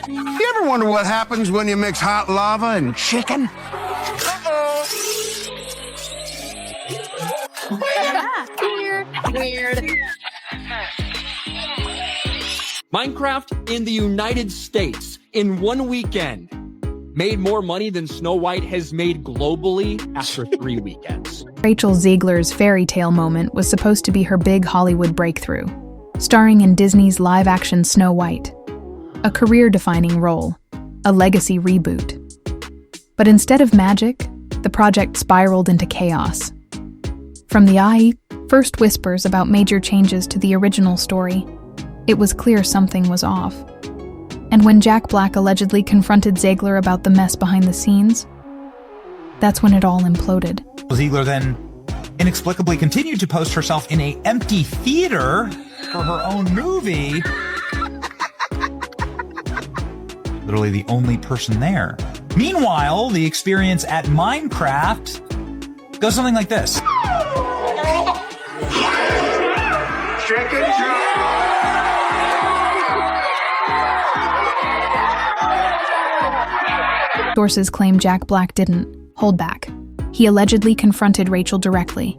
You ever wonder what happens when you mix hot lava and chicken? Weird. Minecraft in the United States in one weekend made more money than Snow White has made globally after 3 weekends. Rachel Zegler's fairy tale moment was supposed to be her big Hollywood breakthrough, starring in Disney's live-action Snow White, a career-defining role, a legacy reboot. But instead of magic, the project spiraled into chaos. From the first whispers about major changes to the original story, it was clear something was off. And when Jack Black allegedly confronted Zegler about the mess behind the scenes, that's when it all imploded. Zegler then inexplicably continued to post herself in an empty theater for her own movie. Literally the only person there. Meanwhile, the experience at Minecraft goes something like this. Chicken Sources claim Jack Black didn't hold back. He allegedly confronted Rachel directly,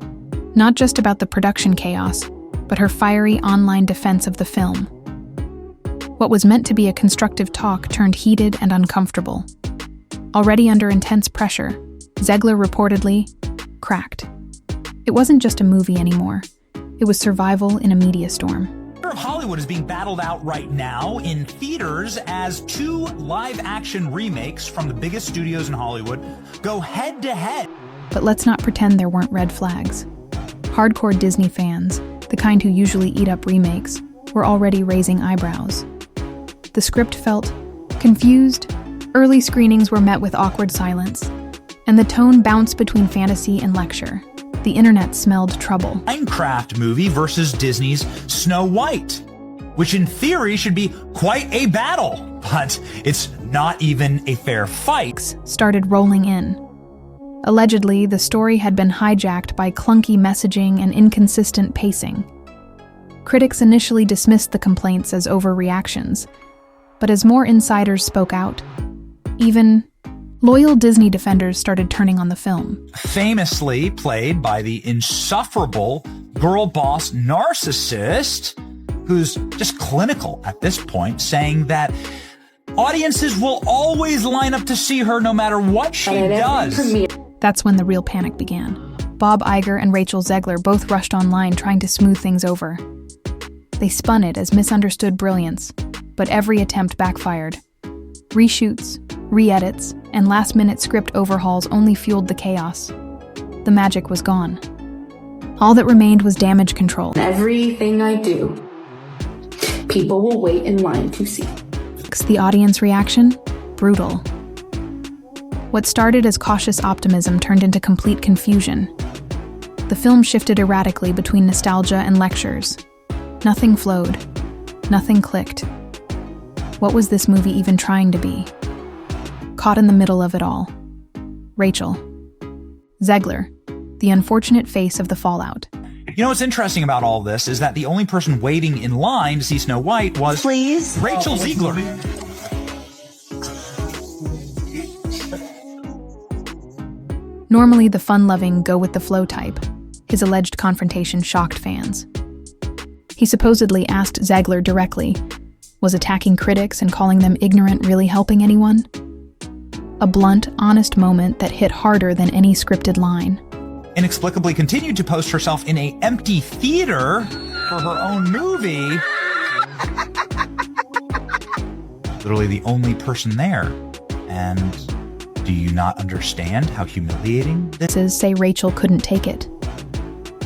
not just about the production chaos, but her fiery online defense of the film. What was meant to be a constructive talk turned heated and uncomfortable. Already under intense pressure, Zegler reportedly cracked. It wasn't just a movie anymore. It was survival in a media storm. Of Hollywood is being battled out right now in theaters as 2 live-action remakes from the biggest studios in Hollywood go head-to-head. But let's not pretend there weren't red flags. Hardcore Disney fans, the kind who usually eat up remakes, were already raising eyebrows. The script felt confused, early screenings were met with awkward silence, and the tone bounced between fantasy and lecture. The internet smelled trouble. Minecraft movie versus Disney's Snow White, which in theory should be quite a battle, but it's not even a fair fight. Started rolling in. Allegedly, the story had been hijacked by clunky messaging and inconsistent pacing. Critics initially dismissed the complaints as overreactions, but as more insiders spoke out, even loyal Disney defenders started turning on the film. Famously played by the insufferable girl boss narcissist, who's just clinical at this point, saying that audiences will always line up to see her no matter what she does. That's when the real panic began. Bob Iger and Rachel Zegler both rushed online trying to smooth things over. They spun it as misunderstood brilliance, but every attempt backfired. Reshoots, re-edits, and last-minute script overhauls only fueled the chaos. The magic was gone. All that remained was damage control. Everything I do, people will wait in line to see. The audience reaction? Brutal. What started as cautious optimism turned into complete confusion. The film shifted erratically between nostalgia and lectures. Nothing flowed. Nothing clicked. What was this movie even trying to be? Caught in the middle of it all. Rachel Zegler, the unfortunate face of the fallout. You know what's interesting about all this is that the only person waiting in line to see Snow White was Rachel Zegler. Normally the fun-loving, go-with-the-flow type, his alleged confrontation shocked fans. He supposedly asked Zegler directly, was attacking critics and calling them ignorant really helping anyone? A blunt, honest moment that hit harder than any scripted line. Inexplicably continued to post herself in an empty theater for her own movie. Literally the only person there. And do you not understand how humiliating this is? Say Rachel couldn't take it.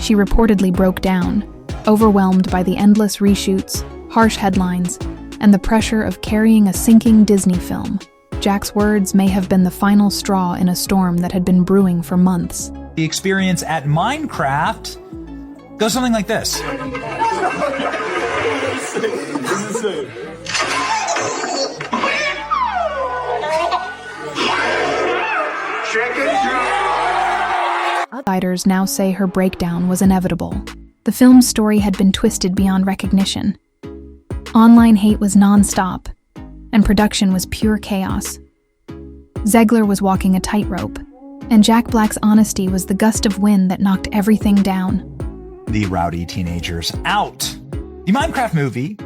She reportedly broke down, overwhelmed by the endless reshoots, harsh headlines, and the pressure of carrying a sinking Disney film. Jack's words may have been the final straw in a storm that had been brewing for months. The experience at Minecraft goes something like this. Outsiders now say her breakdown was inevitable. The film's story had been twisted beyond recognition. Online hate was non-stop, and production was pure chaos. Zegler was walking a tightrope, and Jack Black's honesty was the gust of wind that knocked everything down. The rowdy teenagers out. The Minecraft movie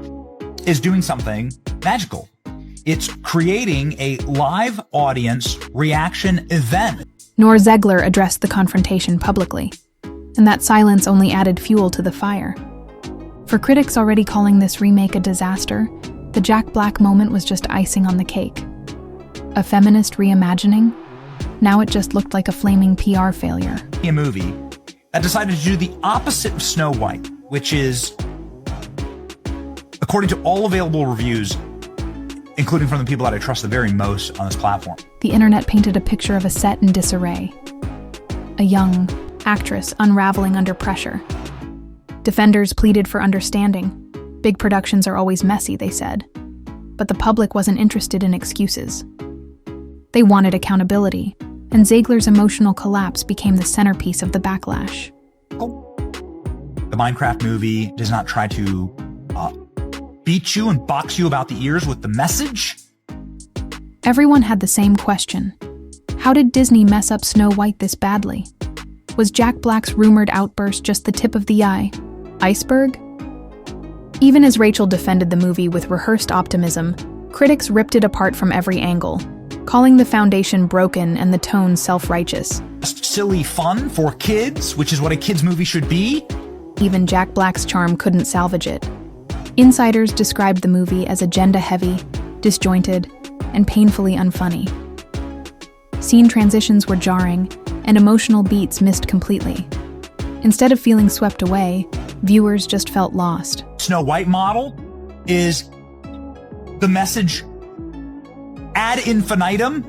is doing something magical. It's creating a live audience reaction event. Nor Zegler addressed the confrontation publicly, and that silence only added fuel to the fire. For critics already calling this remake a disaster, the Jack Black moment was just icing on the cake. A feminist reimagining? Now it just looked like a flaming PR failure. A movie that decided to do the opposite of Snow White, which is, according to all available reviews, including from the people that I trust the very most on this platform. The internet painted a picture of a set in disarray. A young actress unraveling under pressure. Defenders pleaded for understanding. Big productions are always messy, they said. But the public wasn't interested in excuses. They wanted accountability, and Zegler's emotional collapse became the centerpiece of the backlash. The Minecraft movie does not try to beat you and box you about the ears with the message. Everyone had the same question. How did Disney mess up Snow White this badly? Was Jack Black's rumored outburst just the tip of the iceberg? Even as Rachel defended the movie with rehearsed optimism, critics ripped it apart from every angle, calling the foundation broken and the tone self-righteous. Just silly fun for kids, which is what a kids' movie should be. Even Jack Black's charm couldn't salvage it. Insiders described the movie as agenda-heavy, disjointed, and painfully unfunny. Scene transitions were jarring, and emotional beats missed completely. Instead of feeling swept away, viewers just felt lost. Snow White model is the message ad infinitum,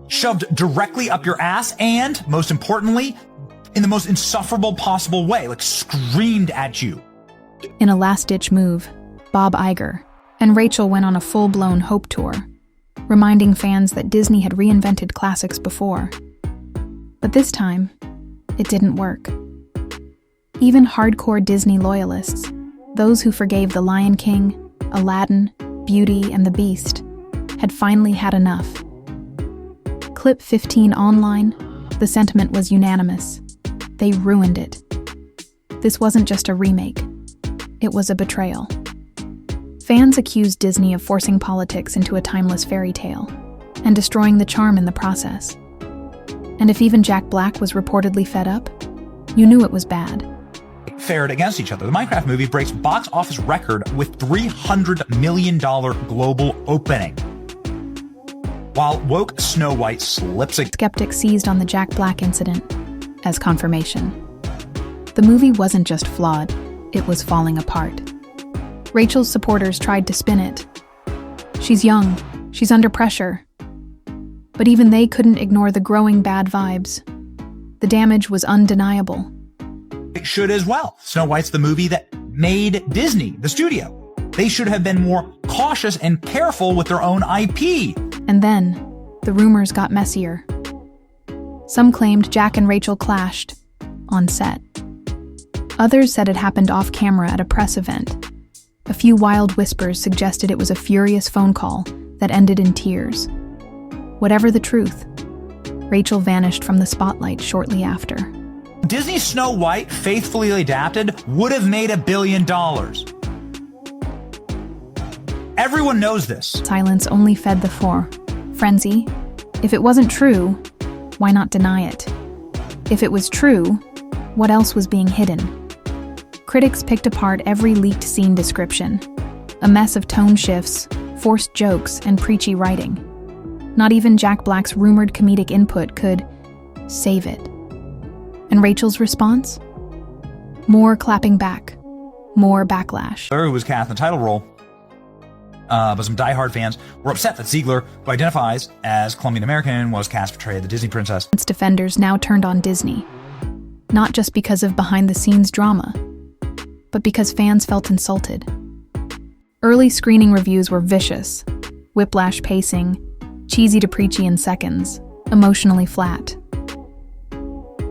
shoved directly up your ass, and, most importantly, in the most insufferable possible way, like screamed at you. In a last-ditch move, Bob Iger and Rachel went on a full-blown hope tour, reminding fans that Disney had reinvented classics before. But this time, it didn't work. Even hardcore Disney loyalists, those who forgave The Lion King, Aladdin, Beauty and the Beast, had finally had enough. Clip 15 online, the sentiment was unanimous. They ruined it. This wasn't just a remake. It was a betrayal. Fans accused Disney of forcing politics into a timeless fairy tale and destroying the charm in the process. And if even Jack Black was reportedly fed up, you knew it was bad. Fared against each other. The Minecraft movie breaks box office record with $300 million global opening, while woke Snow White slips again. Skeptics seized on the Jack Black incident as confirmation. The movie wasn't just flawed, it was falling apart. Rachel's supporters tried to spin it. She's young, she's under pressure. But even they couldn't ignore the growing bad vibes. The damage was undeniable. It should as well. Snow White's the movie that made Disney, the studio. They should have been more cautious and careful with their own IP. And then, the rumors got messier. Some claimed Jack and Rachel clashed on set. Others said it happened off camera at a press event. A few wild whispers suggested it was a furious phone call that ended in tears. Whatever the truth, Rachel vanished from the spotlight shortly after. Disney's Snow White, faithfully adapted, would have made $1 billion. Everyone knows this. Silence only fed the frenzy. If it wasn't true, why not deny it? If it was true, what else was being hidden? Critics picked apart every leaked scene description, a mess of tone shifts, forced jokes, and preachy writing. Not even Jack Black's rumored comedic input could save it. And Rachel's response? More clapping back, more backlash. Who was cast in the title role, but some diehard fans were upset that Zegler, who identifies as Colombian American, was cast to portray the Disney princess. Its defenders now turned on Disney, not just because of behind-the-scenes drama, but because fans felt insulted. Early screening reviews were vicious, whiplash pacing, cheesy to preachy in seconds, emotionally flat.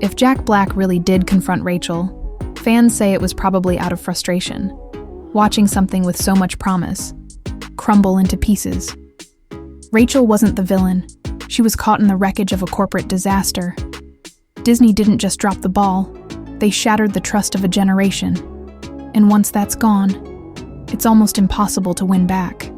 If Jack Black really did confront Rachel, fans say it was probably out of frustration, watching something with so much promise, crumble into pieces. Rachel wasn't the villain. She was caught in the wreckage of a corporate disaster. Disney didn't just drop the ball, they shattered the trust of a generation. And once that's gone, it's almost impossible to win back.